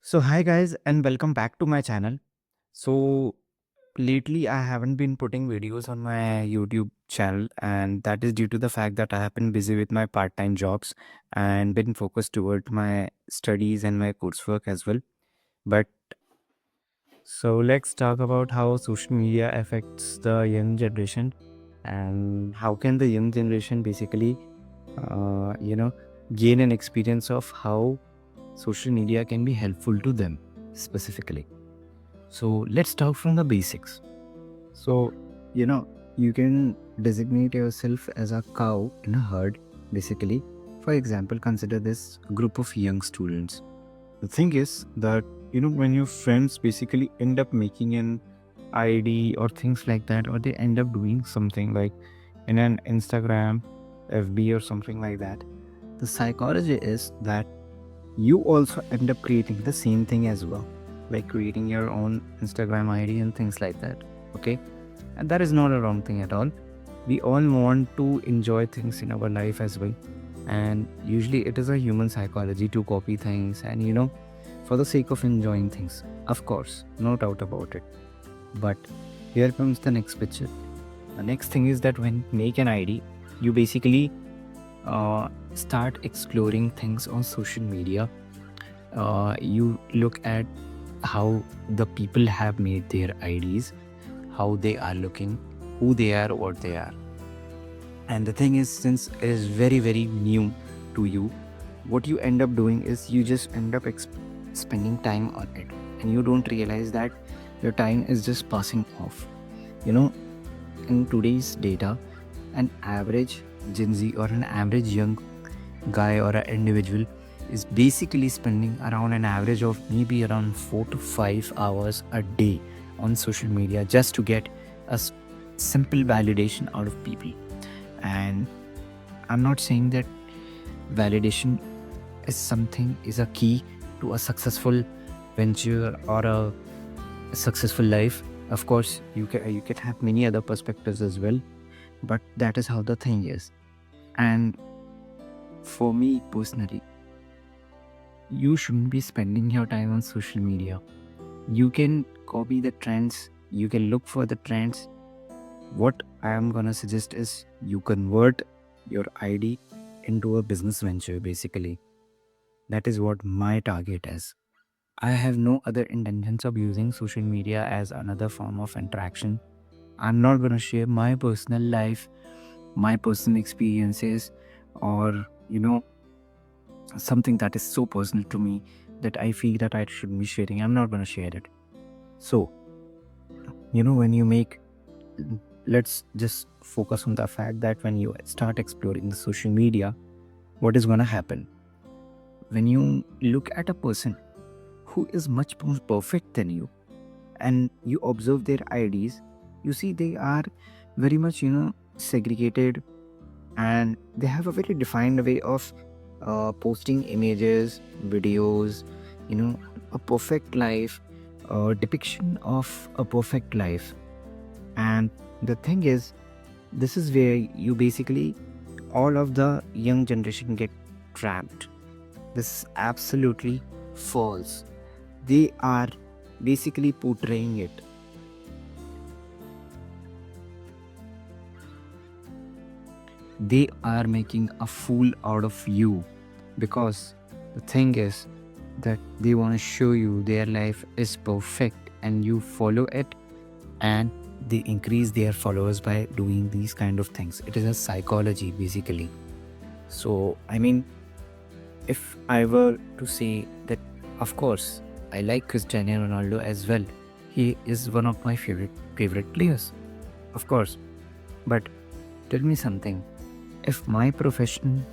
So hi guys and welcome back to my channel. So lately I haven't been putting videos on my YouTube channel, and that is due to the fact that I have been busy with my part-time jobs and been focused toward my studies and my coursework as well. But so let's talk about how social media affects the young generation and how can the young generation basically uh, you know gain an experience of how social media can be helpful to them specifically. So let's start from the basics. So, you know, you can designate yourself as a cow in a herd, basically. For example, consider this group of young students. The thing is that, when your friends basically end up making an ID or things like that, or they end up doing something like in an Instagram, FB, or something like that, the psychology is that you also end up creating the same thing as well, like creating your own Instagram ID and things like that. Okay, and that is not a wrong thing at all. We all want to enjoy things in our life as well, and usually it is a human psychology to copy things and for the sake of enjoying things, of course, no doubt about it. But here comes the next picture. The next thing is that when you make an ID, you basically start exploring things on social media. You look at how the people have made their IDs, how they are looking, who they are, what they are. And the thing is, since it is very, very new to you, what you end up doing is you just end up spending time on it, and you don't realize that your time is just passing off. You know, in today's data, an average Gen Z or an average young guy or an individual is basically spending around an average of maybe around 4 to 5 hours a day on social media just to get a simple validation out of people. And I'm not saying that validation is a key to a successful venture or a successful life. Of course, you can have many other perspectives as well, but that is how the thing is. And for me personally, you shouldn't be spending your time on social media. You can copy the trends, you can look for the trends. What I am gonna suggest is you convert your ID into a business venture, basically. That is what my target is. I have no other intentions of using social media as another form of interaction. I'm not gonna share my personal life, my personal experiences, or something that is so personal to me that I feel that I should be sharing. I'm not gonna share it. So, when you make, let's just focus on the fact that when you start exploring the social media, what is gonna happen? When you look at a person who is much more perfect than you and you observe their IDs, you see they are very much, segregated, and they have a very defined way of posting images, videos, a perfect life, a depiction of a perfect life. And the thing is, this is where you basically, all of the young generation get trapped. This is absolutely false. They are basically portraying it. They are making a fool out of you, because the thing is that they want to show you their life is perfect and you follow it, and they increase their followers by doing these kind of things. It is a psychology, basically. So I mean, if I were to say that, of course, I like Cristiano Ronaldo as well. He is one of my favorite players, of course. But tell me something. If my profession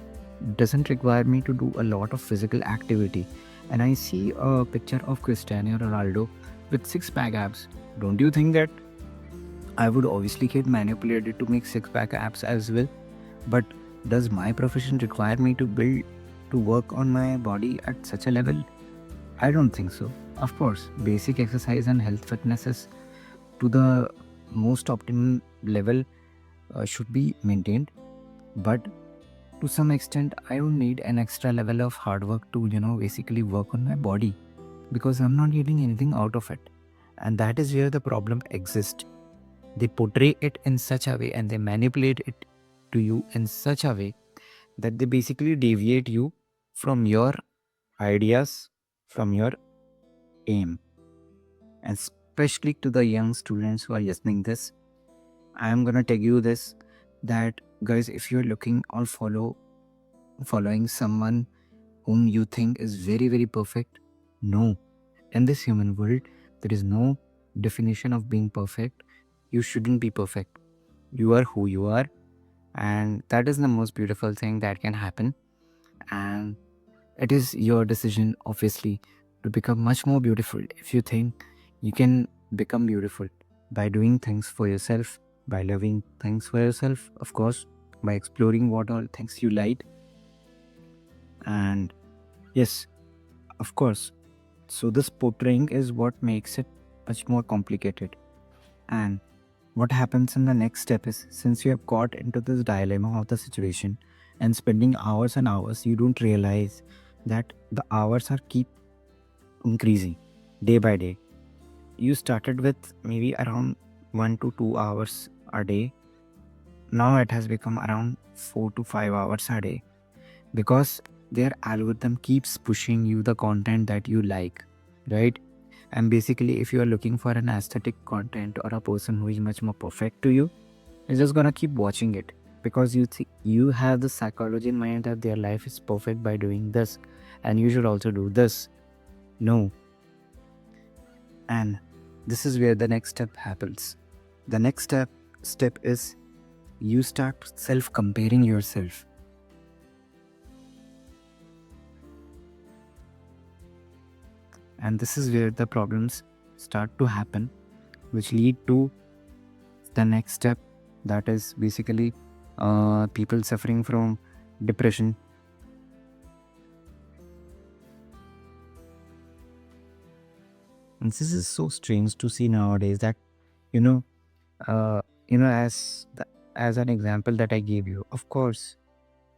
doesn't require me to do a lot of physical activity, and I see a picture of Cristiano Ronaldo with six-pack abs, don't you think that I would obviously get manipulated to make six-pack abs as well? But does my profession require me to work on my body at such a level? I don't think so. Of course, basic exercise and health fitness is to the most optimal level, should be maintained. But to some extent, I don't need an extra level of hard work to, basically work on my body. because I'm not getting anything out of it. And that is where the problem exists. They portray it in such a way and they manipulate it to you in such a way that they basically deviate you from your ideas, from your aim. And especially to the young students who are listening this, I am gonna tell you this, that guys, if you're looking or following someone whom you think is very very perfect, no. In this human world, there is no definition of being perfect. You shouldn't be perfect. You are who you are, and that is the most beautiful thing that can happen. And it is your decision, obviously, to become much more beautiful. If you think you can become beautiful by doing things for yourself, by loving things for yourself, of course, by exploring what all things you like. And yes, of course. So this portraying is what makes it much more complicated. And what happens in the next step is, since you have got into this dilemma of the situation and spending hours and hours, you don't realize that the hours are keep increasing day by day. You started with maybe around 1 to 2 hours a day. Now it has become around 4 to 5 hours a day, because their algorithm keeps pushing you the content that you like, right? And basically, if you are looking for an aesthetic content or a person who is much more perfect to you, you're just gonna keep watching it, because you think you have the psychology in mind that their life is perfect by doing this, and you should also do this. No. And this is where the next step happens. The next step is you start self-comparing yourself. And this is where the problems start to happen, which lead to the next step, that is basically people suffering from depression. And this is so strange to see nowadays, that you know as an example that I gave you, of course,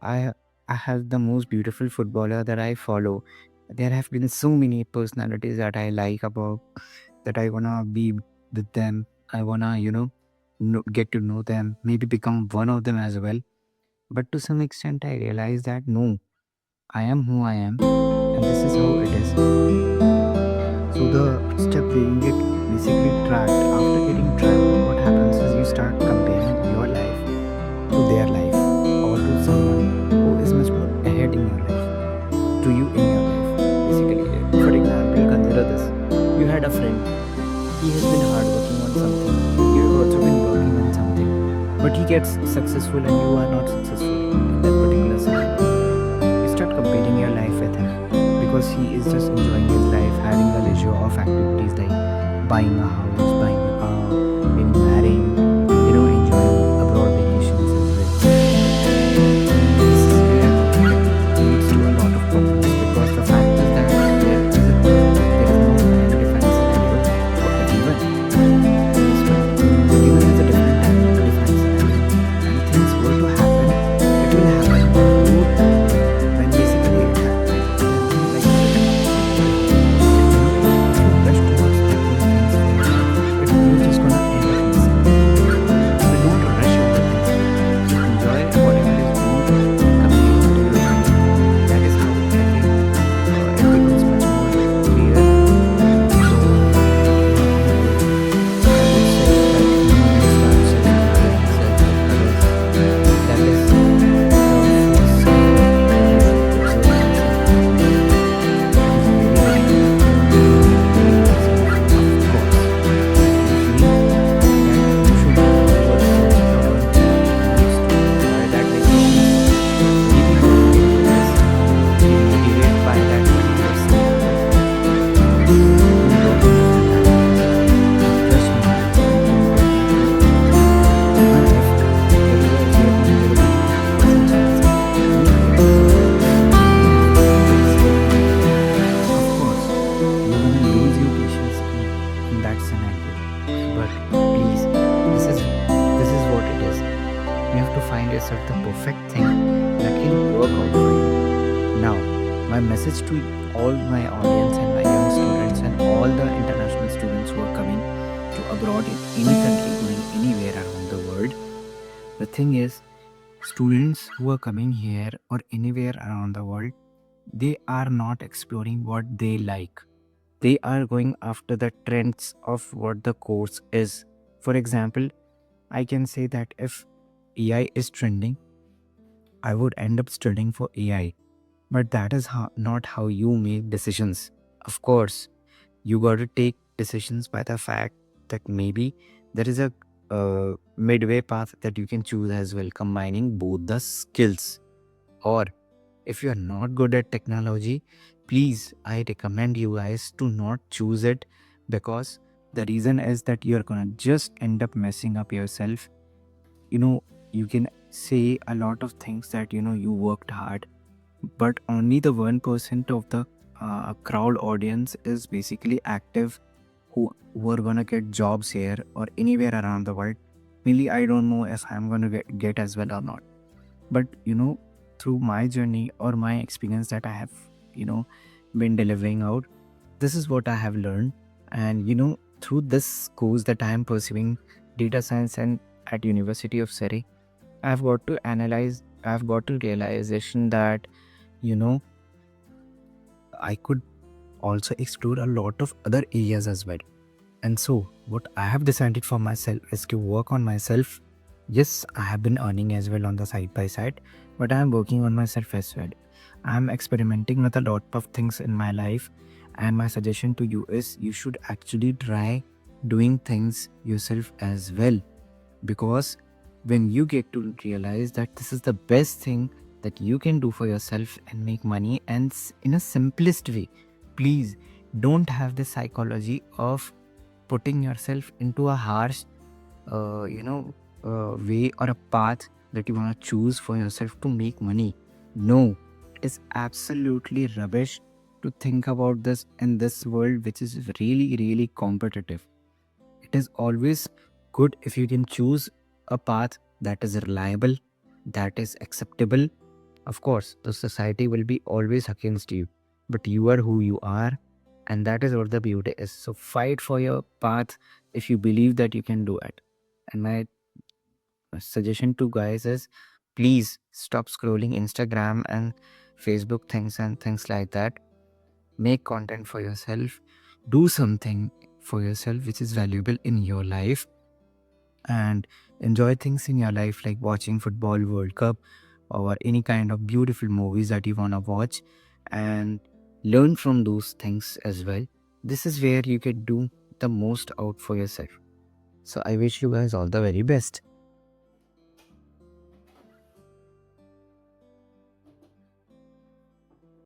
I have the most beautiful footballer that I follow. There have been so many personalities that I like about, that I wanna be with them. I wanna get to know them, maybe become one of them as well. But to some extent, I realize that no, I am who I am, and this is how it is. So the step where you get basically trapped. After getting trapped, what happens is you start comparing your life to their life, or to someone who is much more ahead in your life, to you in your life. Basically, for example, consider this. You had a friend. He has been hard working on something. You have also been working on something. But he gets successful and you are not successful in that particular scenario. You start comparing your life with him, because he is just enjoying his life, having the leisure of activities like buying a house, buying a car, maybe marrying, enjoying abroad vacations as well. This is where it leads to a lot of problems, because the fact is that there is no time-defined scenario for everyone. Everyone has a different time-defined scenario, and things were to happen, it will happen both when basically it happens. Like, if you rush towards doing things for your life, you're just gonna end up missing. So don't rush over things. Enjoy whatever is going, complete what you're doing. That is how I think it becomes much more clear. So I would say that you need to start self-improving yourself with others. That is the first step that you should observe yourself. It is very very important. Of course, if you feel that you should go towards someone who needs to enjoy that vacation, maybe you can do this. Be motivated by that particular scene. You don't understand that. Trust me, even if there is also a 0.0% chance that you will get of course, you're gonna lose your patience in that scenario. But please, this is what it is. You have to find yourself the perfect thing that can work out for you. Now, my message to all my audience and my young students thing is, students who are coming here or anywhere around the world, they are not exploring what they like. They are going after the trends of what the course is. For example, I can say that if AI is trending, I would end up studying for AI. But that is not how you make decisions. Of course, you got to take decisions by the fact that maybe there is a midway path that you can choose as well, combining both the skills. Or if you are not good at technology, please, I recommend you guys to not choose it, because the reason is that you're gonna just end up messing up yourself. You know, you can say a lot of things that you worked hard, but only the 1% of the crowd audience is basically active, who are gonna get jobs here or anywhere around the world. Really, I don't know if I'm gonna get as well or not. But through my journey or my experience that I have you know been delivering out, this is what I have learned. And through this course that I am pursuing, data science, and at University of Surrey, I've got to realization that you know I could also explore a lot of other areas as well. And so, what I have decided for myself is to work on myself. Yes, I have been earning as well on the side by side, but I am working on myself as well. I am experimenting with a lot of things in my life, and my suggestion to you is you should actually try doing things yourself as well, because when you get to realize that this is the best thing that you can do for yourself and make money, and in a simplest way, please don't have the psychology of putting yourself into a harsh way or a path that you want to choose for yourself to make money. No, it is absolutely rubbish to think about this in this world, which is really, really competitive. It is always good if you can choose a path that is reliable, that is acceptable. Of course, the society will be always against you, but you are who you are, and that is what the beauty is. So fight for your path if you believe that you can do it. And my suggestion to guys is, please stop scrolling Instagram and Facebook things and things like that. Make content for yourself. Do something for yourself which is valuable in your life, and enjoy things in your life like watching football World Cup or any kind of beautiful movies that you want to watch, and learn from those things as well. This is where you can do the most out for yourself. So I wish you guys all the very best.